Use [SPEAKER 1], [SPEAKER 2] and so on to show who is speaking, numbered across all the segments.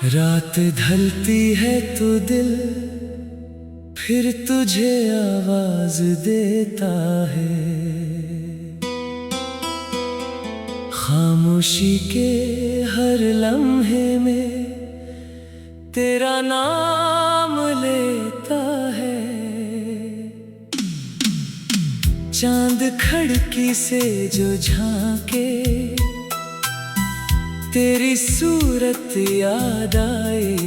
[SPEAKER 1] रात ढलती है तो दिल फिर तुझे आवाज देता है। खामोशी के हर लम्हे में तेरा नाम लेता है। चांद खिड़की से जो झांके तेरी सूरत याद आए।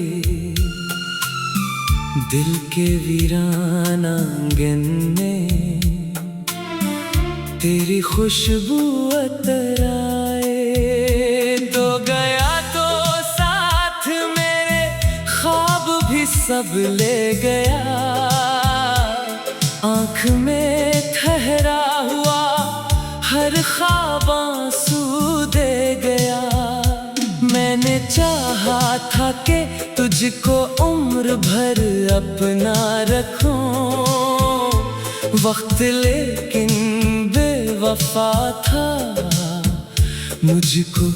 [SPEAKER 1] दिल के वीरान आंगन में तेरी खुशबू अतर आए। तो गया तो साथ मेरे ख्वाब भी सब ले गया। आँख में ठहरा हुआ हर ख्वाब आंसू दे गया। मैंने चाहा था कि तुझको उम्र भर अपना रखूं। वक्त लेकिन बेवफा था, मुझको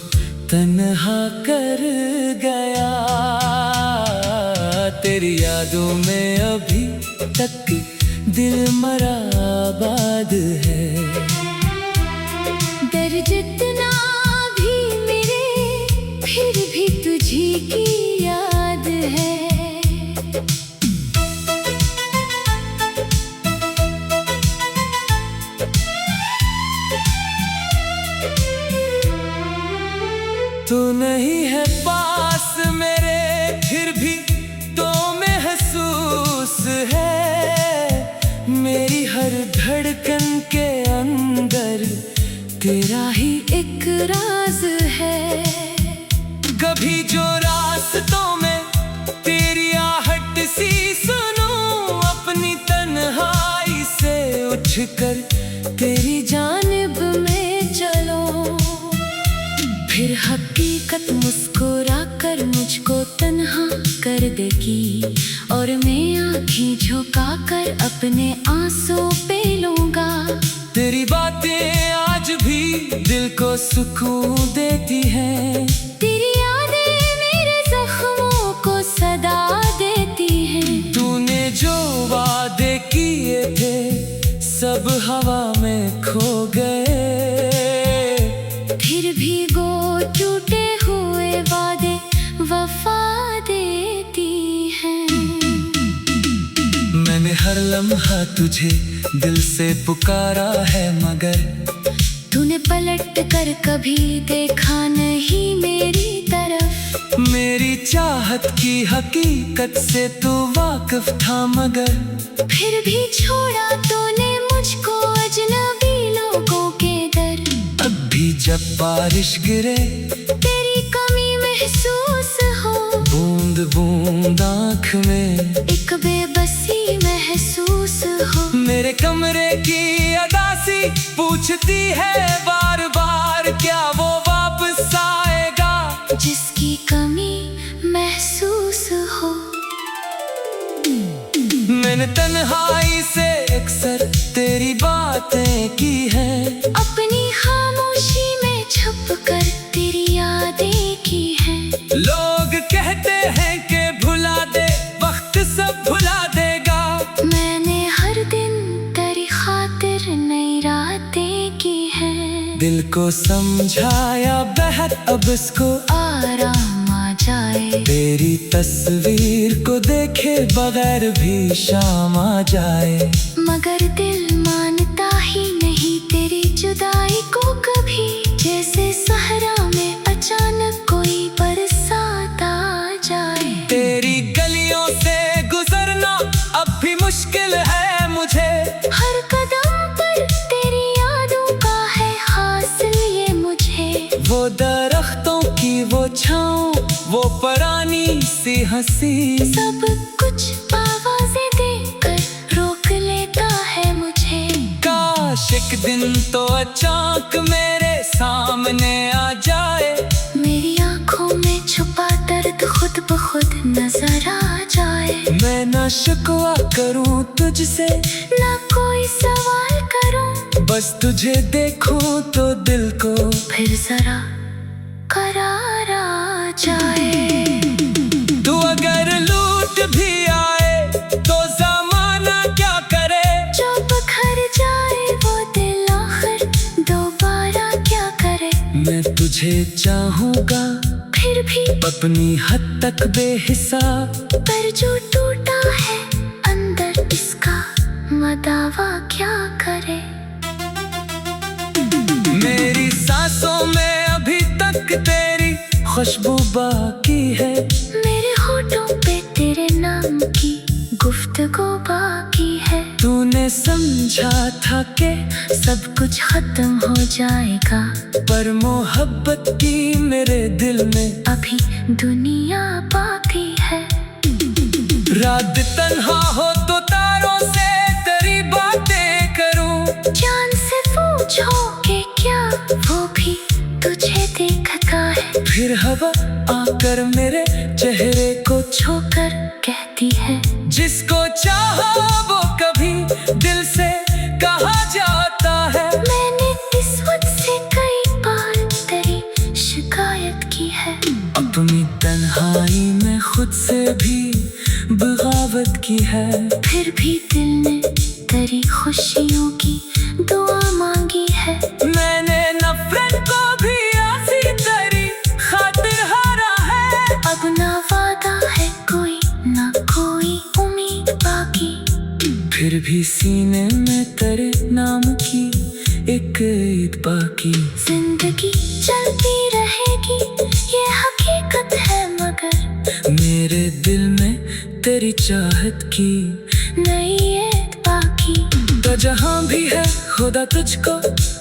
[SPEAKER 1] तन्हा कर गया। तेरी यादों में अभी तक दिल मरा आबाद है।
[SPEAKER 2] दर्द जितना भी मेरे फिर भी तुझी की याद है।
[SPEAKER 1] तू नहीं है पास मेरे फिर भी तो महसूस है। मेरी हर धड़कन के अंदर तेरा ही एक राज है। कभी जो रास्तों में तेरी आहट सी सुनूं, अपनी तन्हाई से उठकर तेरी जानिब में चलो। फिर हकीकत मुस्कुरा कर मुझको तन्हा कर देगी, और मैं आँखें झुका कर अपने आंसू पे लूंगा। तेरी बातें आज भी दिल को सुकून देती हैं।
[SPEAKER 2] तेरी यादें मेरे जख्मों को सदा देती हैं।
[SPEAKER 1] तूने जो वादे किए थे सब हवा में खो गए।
[SPEAKER 2] फिर भी गो टूटे हुए वादे वफा देती हैं।
[SPEAKER 1] मैंने हर लम्हा तुझे दिल से पुकारा है, मगर
[SPEAKER 2] तूने पलट कर कभी देखा नहीं मेरी तरफ।
[SPEAKER 1] मेरी चाहत की हकीकत से तू वाकिफ था, मगर
[SPEAKER 2] फिर भी छोड़ा तूने मुझको अजनबी लोगों के दर।
[SPEAKER 1] अब भी जब बारिश गिरे
[SPEAKER 2] तेरी कमी महसूस हो,
[SPEAKER 1] बूंद बूंद आँख में
[SPEAKER 2] एक बेबसी महसूस हो।
[SPEAKER 1] मेरे कमरे की अदासी पूछती है बार बार, क्या वो वापस आएगा
[SPEAKER 2] जिसकी कमी महसूस हो।
[SPEAKER 1] मैंने तन्हाई से अक्सर तेरी बातें की हैं।
[SPEAKER 2] अपनी खामोशी में छुप कर तेरी यादें की हैं।
[SPEAKER 1] लोग कहते हैं कि भुला दे, वक्त सब भुला देगा।
[SPEAKER 2] मैंने हर दिन तेरी खातिर नई रातें की हैं।
[SPEAKER 1] दिल को समझाया बहर अब इसको
[SPEAKER 2] आराम आ जाए।
[SPEAKER 1] तेरी तस्वीर को देखे बगैर भी शाम आ जाए।
[SPEAKER 2] मगर दिल मानता ही नहीं तेरी जुदाई को कभी। जैसे सहरा में अचानक कोई बरसात आ जाए।
[SPEAKER 1] तेरी गलियों से गुजरना अब भी मुश्किल है मुझे।
[SPEAKER 2] हर कदम पर तेरी यादों का है हासिल ये मुझे।
[SPEAKER 1] वो दरख्तों की वो छाँव, वो पुरानी सी हंसी,
[SPEAKER 2] सब कुछ आवाज़ें देकर रोक लेता है मुझे।
[SPEAKER 1] काश एक दिन तो अचानक मेरे सामने आ जाए।
[SPEAKER 2] मेरी आँखों में छुपा दर्द खुद ब खुद नजर आ जाए। जाए।
[SPEAKER 1] मैं ना शिकवा करूं तुझसे,
[SPEAKER 2] ना कोई सवाल करूं,
[SPEAKER 1] बस तुझे देखूं तो दिल को
[SPEAKER 2] फिर जरा करार आ जाए।
[SPEAKER 1] तू अगर लूट भी आए तो जमाना क्या करे,
[SPEAKER 2] जो बिखर जाए वो दिल आखिर दोबारा क्या करे।
[SPEAKER 1] मैं तुझे चाहूंगा
[SPEAKER 2] फिर भी
[SPEAKER 1] अपनी हद तक बेहिसाब,
[SPEAKER 2] पर जो टूटा है अंदर इसका मदावा क्या करे।
[SPEAKER 1] मेरी सांसों में अभी तक तेरी खुशबू बाकी है,
[SPEAKER 2] मेरे होठों पे तेरे नाम की गुफ्तगू बाकी है।
[SPEAKER 1] तूने समझा था कि
[SPEAKER 2] सब कुछ खत्म हो जाएगा,
[SPEAKER 1] पर मोहब्बत की मेरे दिल में
[SPEAKER 2] अभी दुनिया बाकी है।
[SPEAKER 1] रात तन्हा हो तो तारों से तेरी बातें करूं,
[SPEAKER 2] जान से पूछो कि क्या वो भी तुझे देखता है।
[SPEAKER 1] फिर हवा आकर मेरे चेहरे को
[SPEAKER 2] छोकर कहती है,
[SPEAKER 1] जिसको चाहा वो कभी दिल से कहा जाता है।
[SPEAKER 2] मैंने इस वक्त से कई बार तेरी शिकायत की है।
[SPEAKER 1] अपनी तन्हाई में खुद से भी बगावत की है,
[SPEAKER 2] फिर भी दिल ने तेरी खुशियों की दुआ मांगी है।
[SPEAKER 1] मैंने नफरत को भी आसी तेरी खातिर हारा है।
[SPEAKER 2] अब ना वादा है कोई ना कोई उम्मीद बाकी,
[SPEAKER 1] फिर भी सीने में तेरे नाम की एक ईद बाकी।
[SPEAKER 2] जिंदगी चलती रहेगी ये हकीकत है, मगर
[SPEAKER 1] मेरे दिल में तेरी चाहत की
[SPEAKER 2] नई ईद बाकी।
[SPEAKER 1] तो जहाँ भी है खुदा तुझको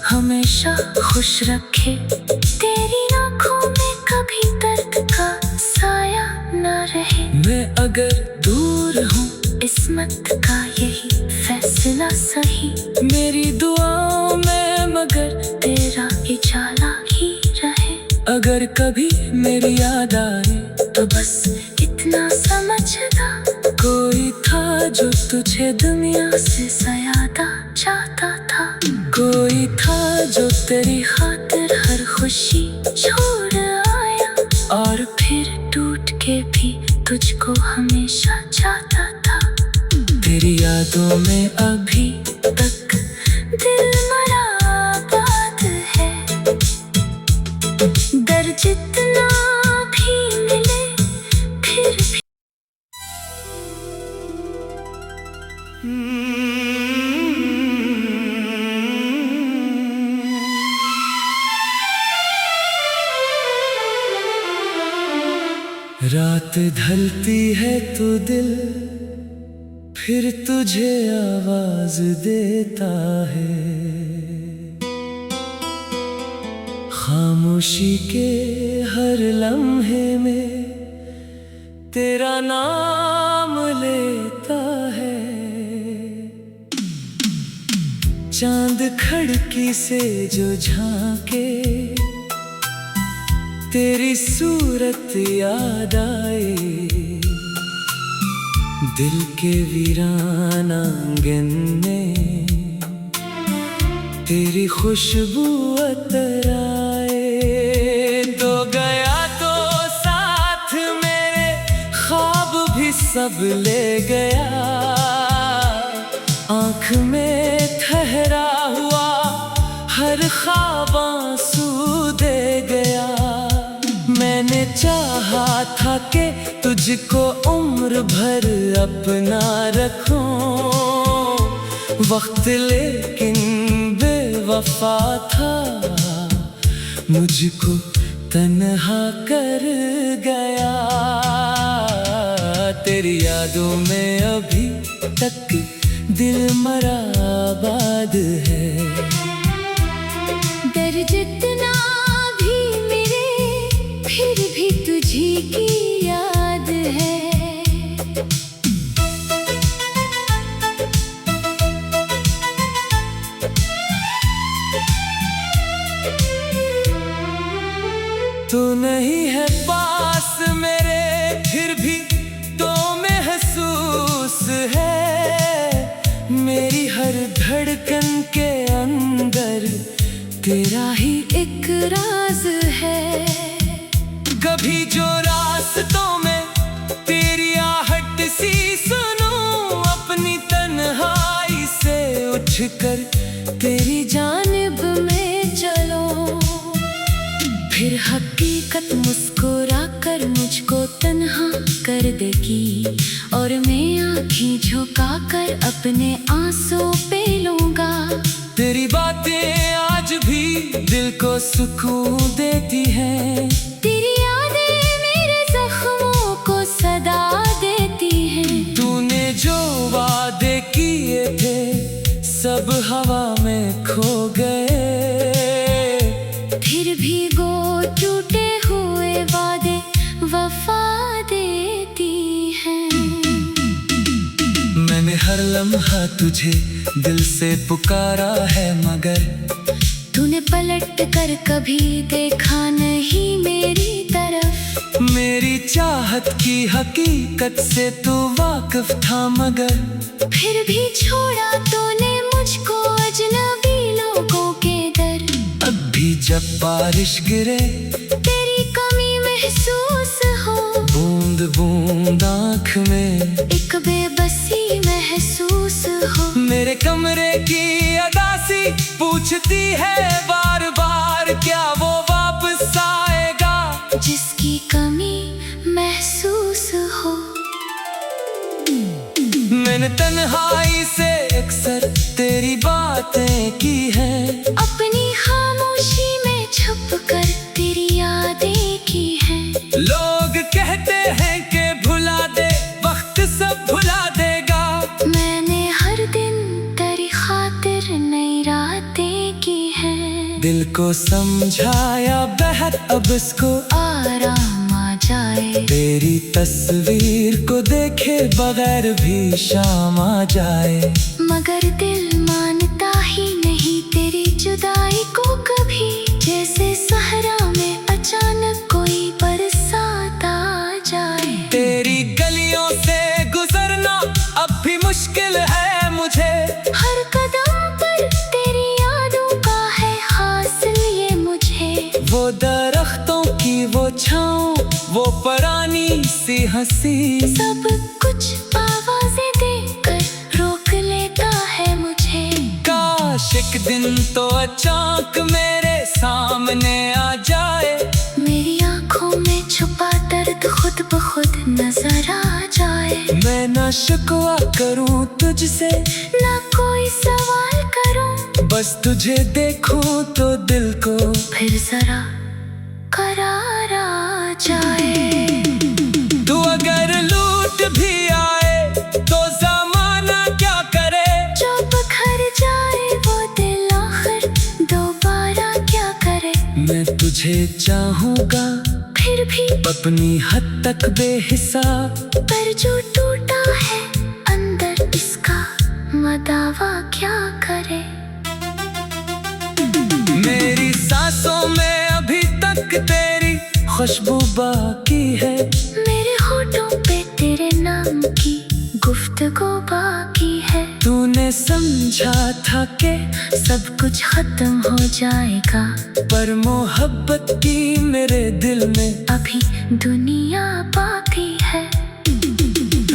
[SPEAKER 2] हमेशा खुश रखे, तेरी आँखों में कभी दर्द का साया न रहे।
[SPEAKER 1] मैं अगर दूर हूँ
[SPEAKER 2] किस्मत का यही फैसला सही,
[SPEAKER 1] मेरी दुआओं में मगर
[SPEAKER 2] तेरा उजाला ही रहे।
[SPEAKER 1] अगर कभी मेरी याद आए
[SPEAKER 2] तो बस इतना समझना,
[SPEAKER 1] कोई था जो तुझे
[SPEAKER 2] दुनिया से ज्यादा चाहता था।
[SPEAKER 1] कोई था जो तेरी
[SPEAKER 2] खातिर हर खुशी छोड़ आया,
[SPEAKER 1] और
[SPEAKER 2] फिर टूट के भी तुझको हमेशा चाहता था।
[SPEAKER 1] तेरी यादों में अभी
[SPEAKER 2] तक दिल मरा आबाद है, दर्द जितना भी मिले फिर भी।
[SPEAKER 1] रात ढलती है तो दिल फिर तुझे आवाज देता है, खामोशी के हर लम्हे में तेरा नाम लेता है। चांद खिड़की से जो झांके तेरी सूरत याद आए, दिल के वीरान आंगन में तेरी खुशबू अतर आए। तो गया तो साथ मेरे ख्वाब भी सब ले गया, आँख में ठहरा हुआ हर ख्वाब आंसू दे गया। मैंने चाहा था कि तुझको उम्र भर अपना रखूं, वक्त लेकिन बेवफा था, मुझको तन्हा कर गया। तेरी यादों में अभी तक दिल मरा आबाद है,
[SPEAKER 2] दर्द जितना भी मेरे फिर भी तुझी की याद है।
[SPEAKER 1] तू नहीं है पास मेरे फिर भी तो महसूस है मेरी हर धड़कन के अंदर, तेरा ही एक राज है। कभी जो रास्तों में तेरी आहट सी सुनूं, अपनी तन्हाई से उठकर तेरी जानिब में चलो। फिर हकीकत मुस्कुरा कर मुझको तन्हा कर देगी, और मैं आँखें झुका कर अपने आंसू पे लूंगा। तेरी बातें आज भी दिल को सुकून देती हैं,
[SPEAKER 2] तेरी यादें मेरे जख्मों को सदा देती हैं।
[SPEAKER 1] तूने जो वादे किए थे सब हवा में खो गए,
[SPEAKER 2] फिर भी वो टूटे हुए वादे वफा देती हैं।
[SPEAKER 1] मैंने हर लम्हा तुझे दिल से पुकारा है, मगर
[SPEAKER 2] तूने पलट कर कभी देखा नहीं मेरी तरफ।
[SPEAKER 1] मेरी चाहत की हकीकत से तू वाकिफ था, मगर
[SPEAKER 2] फिर भी छोड़ा तूने मुझको अजनबी लोगों के दर।
[SPEAKER 1] अब भी जब बारिश गिरे
[SPEAKER 2] तेरी कमी महसूस हो,
[SPEAKER 1] बूंद बूंद आँख में
[SPEAKER 2] एक बेबसी महसूस हो।
[SPEAKER 1] मेरे कमरे की अदासी पूछती है बार बार, क्या वो वापस आएगा
[SPEAKER 2] जिसकी कमी महसूस हो।
[SPEAKER 1] मैंने तन्हाई से अक्सर तेरी बातें की हैं,
[SPEAKER 2] अपनी खामोशी में छुप कर तेरी यादें की हैं।
[SPEAKER 1] लोग कहते हैं कि भुला दे, वक्त सब भुला देगा।
[SPEAKER 2] मैंने हर दिन तेरी खातिर नई रातें की हैं।
[SPEAKER 1] दिल को समझाया बहर अब इसको
[SPEAKER 2] आराम आ जाए,
[SPEAKER 1] तेरी तस्वीर को देखे बगैर भी शाम आ जाए।
[SPEAKER 2] मगर दिल मानता ही नहीं तेरी जुदाई को कभी, जैसे सहरा में अचानक कोई बरसात आ जाए।
[SPEAKER 1] तेरी गलियों से गुजरना अब भी मुश्किल है मुझे,
[SPEAKER 2] हर कदम पर तेरी यादों का है हासिल ये मुझे।
[SPEAKER 1] वो दरख्तों की वो छाँव, वो पुरानी सी हंसी,
[SPEAKER 2] सब कुछ आवाजें देकर रोक लेता है मुझे।
[SPEAKER 1] काश एक दिन तो अचानक मेरे सामने आ जाए,
[SPEAKER 2] मेरी आंखों में छुपा दर्द खुद ब खुद नजर आ जाए।
[SPEAKER 1] मैं ना शिकवा करूं तुझसे,
[SPEAKER 2] ना कोई सवाल करूं,
[SPEAKER 1] बस तुझे देखूं तो दिल को
[SPEAKER 2] फिर जरा करार आ जाए।
[SPEAKER 1] तू अगर लूट भी आए तो जमाना क्या करे,
[SPEAKER 2] जो बिखर जाए वो दिल आखिर दोबारा क्या करे।
[SPEAKER 1] मैं तुझे चाहूंगा
[SPEAKER 2] फिर भी
[SPEAKER 1] अपनी हद तक बेहिसाब,
[SPEAKER 2] पर जो टूटा है अंदर इसका मदावा क्या करे।
[SPEAKER 1] मेरी सांसों में अभी तक तेरी खुशबू बाकी है,
[SPEAKER 2] मेरे होठों पे तेरे नाम की गुफ्तगू बाकी है।
[SPEAKER 1] तूने समझा था कि
[SPEAKER 2] सब कुछ खत्म हो जाएगा,
[SPEAKER 1] पर मोहब्बत की मेरे दिल में
[SPEAKER 2] अभी दुनिया बाकी है।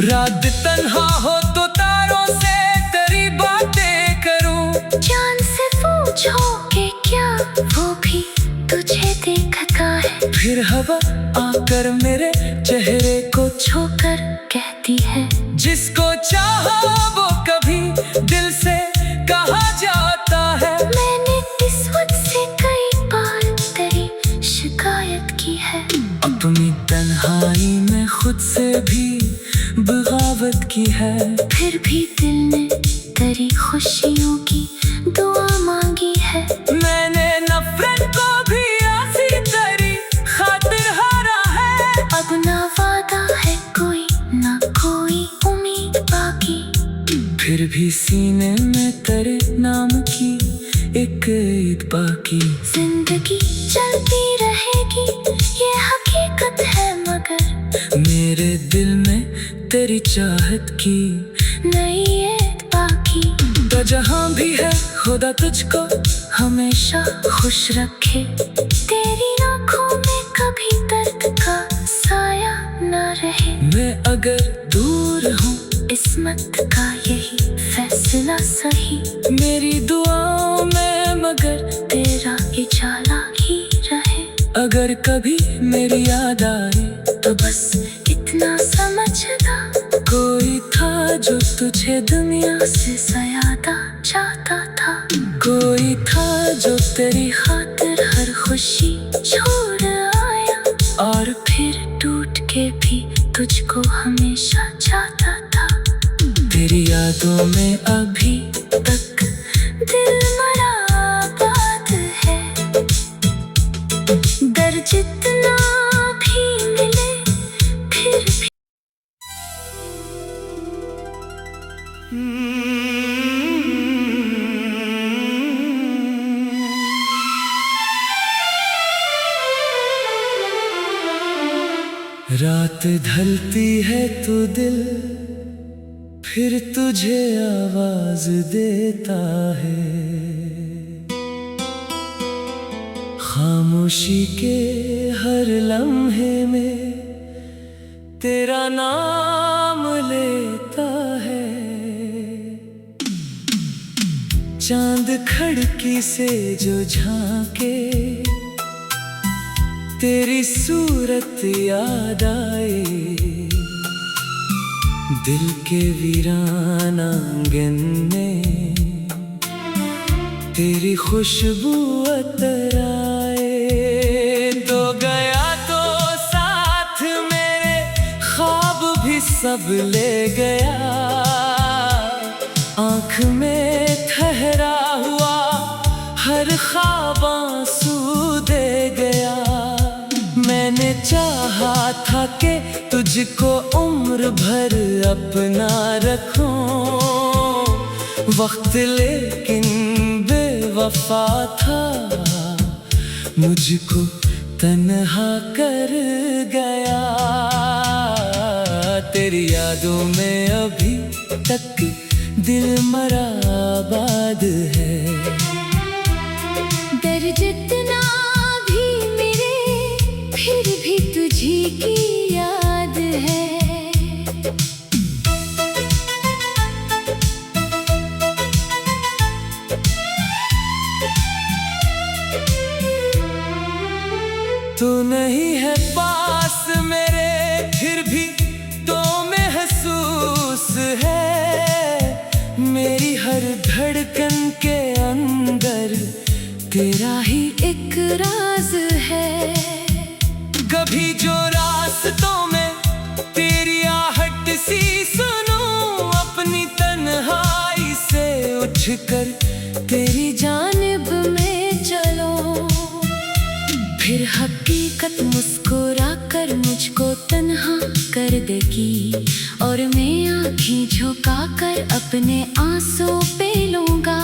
[SPEAKER 1] रात तन्हा हो तो तारों से तेरी बातें करूं,
[SPEAKER 2] जान से पूछो कि क्या वो भी तुझे देखता है।
[SPEAKER 1] फिर हवा आकर मेरे चेहरे को
[SPEAKER 2] छोकर कहती है,
[SPEAKER 1] जिसको चाहा वो कभी दिल से कहा जाता है।
[SPEAKER 2] मैंने इस वक्त से कई बार तेरी शिकायत की है,
[SPEAKER 1] अपनी तन्हाई में खुद से भी बगावत की है।
[SPEAKER 2] फिर भी दिल ने तेरी खुशियों की दुआ मांगी है।
[SPEAKER 1] मैंने नफरत को भी आसी तेरी खातिर हारा है,
[SPEAKER 2] अब ना वादा है कोई ना कोई उम्मीद बाकी,
[SPEAKER 1] फिर भी सीने में तेरे नाम की एक ईद बाकी।
[SPEAKER 2] जिंदगी चलती रहेगी ये हकीकत है, मगर
[SPEAKER 1] मेरे दिल में तेरी चाहत की
[SPEAKER 2] नई है बाकी।
[SPEAKER 1] तो जहाँ भी है खुदा तुझको
[SPEAKER 2] हमेशा खुश रखे, तेरी आँखों में कभी दर्द का साया न रहे।
[SPEAKER 1] मैं अगर दूर हूँ
[SPEAKER 2] किस्मत का यही फैसला सही,
[SPEAKER 1] मेरी दुआओं में मगर
[SPEAKER 2] तेरा उजाला ही रहे।
[SPEAKER 1] अगर कभी मेरी याद आए
[SPEAKER 2] तो बस इतना समझना,
[SPEAKER 1] कोई था जो तुझे दुनिया
[SPEAKER 2] से ज्यादा चाहता था।
[SPEAKER 1] कोई था जो तेरी
[SPEAKER 2] खातिर हर खुशी छोड़ आया,
[SPEAKER 1] और
[SPEAKER 2] फिर टूट के भी तुझको हमेशा चाहता था।
[SPEAKER 1] तेरी यादों में अभी
[SPEAKER 2] तक दिल मरा आबाद है, दर जितना भी मिले फिर भी।
[SPEAKER 1] रात ढलती है तो दिल फिर तुझे आवाज देता है, खामोशी के हर लम्हे में तेरा नाम लेता है। चांद खिड़की से जो झांके तेरी सूरत याद आए, दिल के वीरान आंगन में तेरी खुशबू अतर आए। तो गया तो साथ मेरे ख्वाब भी सब ले गया, आँख में ठहरा हुआ हर ख्वाब आंसू दे गया। मैंने चाहा था कि तुझको उम्र भर अपना रखूं, वक्त लेकिन बेवफा था, मुझको तन्हा कर गया। तेरी यादों में अभी तक दिल मरा आबाद है,
[SPEAKER 2] दर जितना भी मेरे फिर भी तुझी की याद है।
[SPEAKER 1] तू नहीं है पास मेरे फिर भी तो महसूस है, मेरी हर धड़कन के अंदर तेरा ही एक राज है। कभी जो रास्तों में तेरी आहट सी सुनूं, अपनी तन्हाई से उठकर
[SPEAKER 2] तेरी जानिब में चलो, फिर हकीकत मुस्कुरा कर मुझको तन्हा कर देगी, और मैं आँखें झुका कर अपने आंसू पे लूंगा।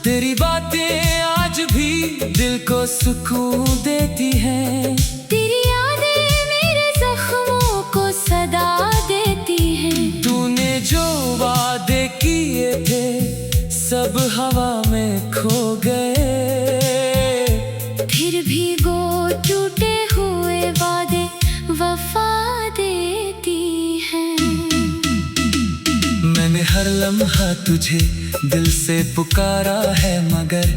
[SPEAKER 1] तेरी बातें आज भी दिल को सुकून देती हैं,
[SPEAKER 2] तेरी यादें मेरे जख्मों को सदा देती हैं।
[SPEAKER 1] तूने जो वादे किए थे सब हवा में खो गए,
[SPEAKER 2] फिर भी वो टूटे हुए वादे वफा देती हैं।
[SPEAKER 1] मैंने हर लम्हा तुझे दिल से पुकारा है, मगर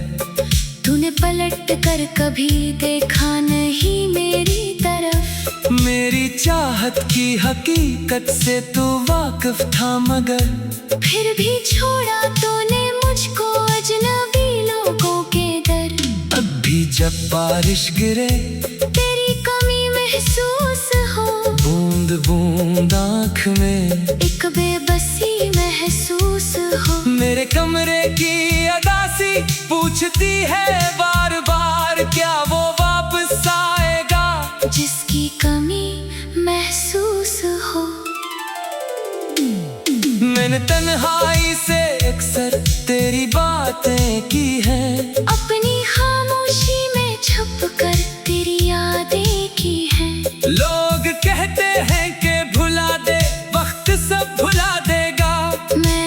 [SPEAKER 2] तूने पलट कर कभी देखा नहीं मेरी तरफ।
[SPEAKER 1] मेरी चाहत की हकीकत से तू वाकिफ था, मगर
[SPEAKER 2] फिर भी छोड़ा तूने मुझको अजनबी लोगों के दर।
[SPEAKER 1] अब भी जब बारिश गिरे
[SPEAKER 2] तेरी कमी महसूस हो,
[SPEAKER 1] बूंद बूंद आँख में
[SPEAKER 2] एक बेबसी महसूस हो।
[SPEAKER 1] मेरे कमरे की अदासी पूछती है बार बार, क्या वो वापस आएगा
[SPEAKER 2] जिसकी कमी महसूस हो।
[SPEAKER 1] मैंने तन्हाई से अक्सर तेरी बातें की हैं,
[SPEAKER 2] अपनी खामोशी में छुप कर तेरी यादें की हैं।
[SPEAKER 1] लोग कहते हैं कि भुला दे, वक्त सब भुला देगा।
[SPEAKER 2] मैं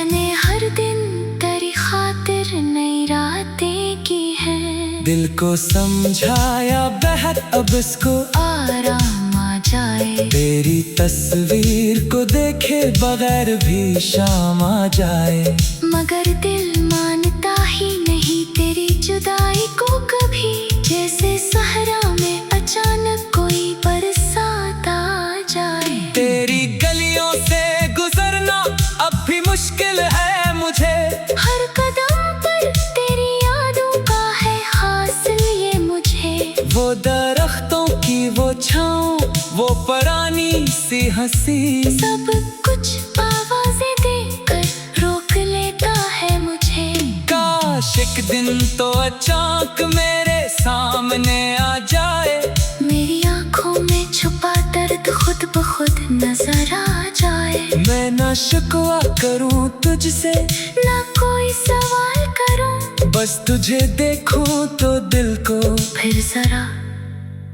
[SPEAKER 1] को समझाया बेहद अब इसको
[SPEAKER 2] आराम आ जाए।
[SPEAKER 1] तेरी तस्वीर को देखे बगैर भी शाम आ जाए।
[SPEAKER 2] मगर दिल मानता ही नहीं तेरी जुदाई को कभी, जैसे सहरा में अचानक कोई बरसात आ जाए।
[SPEAKER 1] तेरी गलियों से गुजरना अब भी मुश्किल है मुझे।
[SPEAKER 2] हर कदम पर तेरी यादों का है हासिल ये मुझे।
[SPEAKER 1] वो दरख्तों की वो छाँव, वो पुरानी सी हंसी,
[SPEAKER 2] सब कुछ आवाजें देकर रोक लेता है मुझे।
[SPEAKER 1] काश एक दिन तो अचानक मेरे सामने आ जाए।
[SPEAKER 2] मेरी आंखों में छुपा दर्द खुद ब खुद नजर आ जाए।
[SPEAKER 1] मैं ना शिकवा करूं तुझसे,
[SPEAKER 2] ना कोई सवाल करूं,
[SPEAKER 1] बस तुझे देखूं तो दिल को
[SPEAKER 2] फिर जरा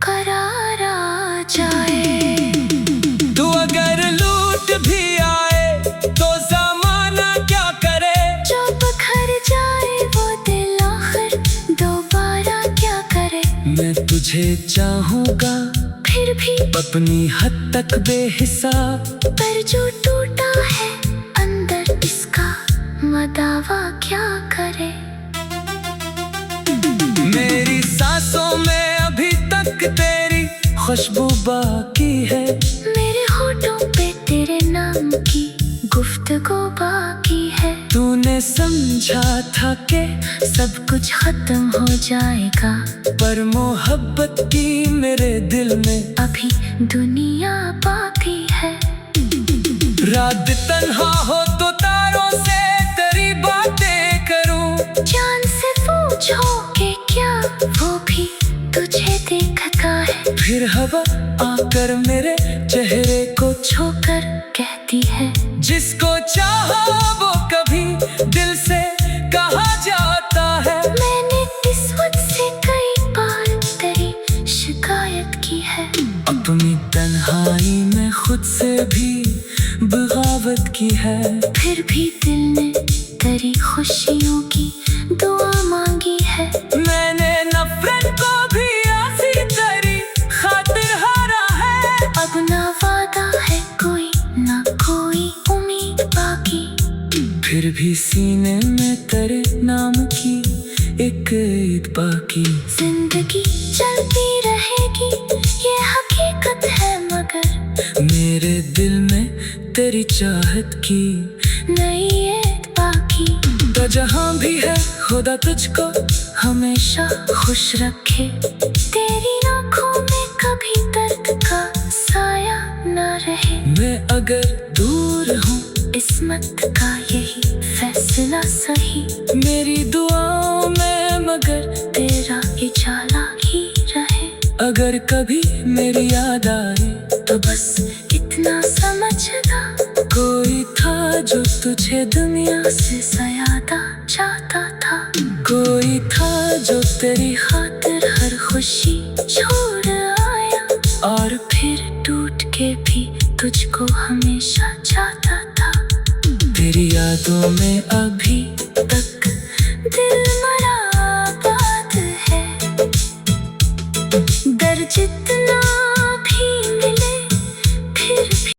[SPEAKER 2] करार आ जाए।
[SPEAKER 1] तू अगर लूट भी आए तो जमाना क्या करे।
[SPEAKER 2] जो बिखर जाए वो दिल आखिर दोबारा क्या करे।
[SPEAKER 1] मैं तुझे चाहूंगा
[SPEAKER 2] फिर भी
[SPEAKER 1] अपनी हद तक बेहिसाब,
[SPEAKER 2] पर जो टूटा है अंदर इसका मदावा क्या करे।
[SPEAKER 1] मेरी सांसों में अभी तक तेरी खुशबू बाकी है।
[SPEAKER 2] मेरे होठों पे तेरे नाम की गुफ्तगू बाकी है।
[SPEAKER 1] तूने समझा था कि
[SPEAKER 2] सब कुछ खत्म हो जाएगा,
[SPEAKER 1] पर मोहब्बत की मेरे दिल में
[SPEAKER 2] अभी दुनिया बाकी है।
[SPEAKER 1] रात तन्हा हो तो तारों से तेरी बातें करूं।
[SPEAKER 2] जान से पूछो कि क्या वो भी तुझे देखता है।
[SPEAKER 1] फिर हवा आकर मेरे चेहरे को
[SPEAKER 2] छूकर कहती है,
[SPEAKER 1] जिसको चाहा वो कभी दिल से कहा जाता है।
[SPEAKER 2] मैंने इस वक्त से कई बार तेरी शिकायत की है।
[SPEAKER 1] अपनी तन्हाई में खुद से भी बगावत की है।
[SPEAKER 2] फिर भी दिल ने तेरी खुशियों की दुआ मांगी है।
[SPEAKER 1] मैंने नफरत को भी आसी तेरी खातिर हारा है।
[SPEAKER 2] अब ना वादा है कोई ना कोई उम्मीद बाकी,
[SPEAKER 1] फिर भी सीने में तेरे नाम की एक ईद बाकी।
[SPEAKER 2] जिंदगी चलती रहेगी ये हकीकत है, मगर
[SPEAKER 1] मेरे दिल में तेरी चाहत की
[SPEAKER 2] नई ईद बाकी।
[SPEAKER 1] तो जहाँ भी है खुदा तुझको
[SPEAKER 2] हमेशा खुश रखे, तेरी आँखों में कभी दर्द का साया न रहे।
[SPEAKER 1] मैं अगर दूर हूँ
[SPEAKER 2] किस्मत का यही फैसला सही,
[SPEAKER 1] मेरी दुआओं में मगर
[SPEAKER 2] तेरा उजाला ही रहे।
[SPEAKER 1] अगर कभी मेरी याद आए
[SPEAKER 2] तो बस इतना समझना,
[SPEAKER 1] कोई था जो तुझे
[SPEAKER 2] दुनिया से ज्यादा चाहता था।
[SPEAKER 1] कोई था जो तेरी
[SPEAKER 2] खातिर हर खुशी छोड़ आया,
[SPEAKER 1] और
[SPEAKER 2] फिर टूट के भी तुझको हमेशा चाहता था।
[SPEAKER 1] तेरी यादों में अभी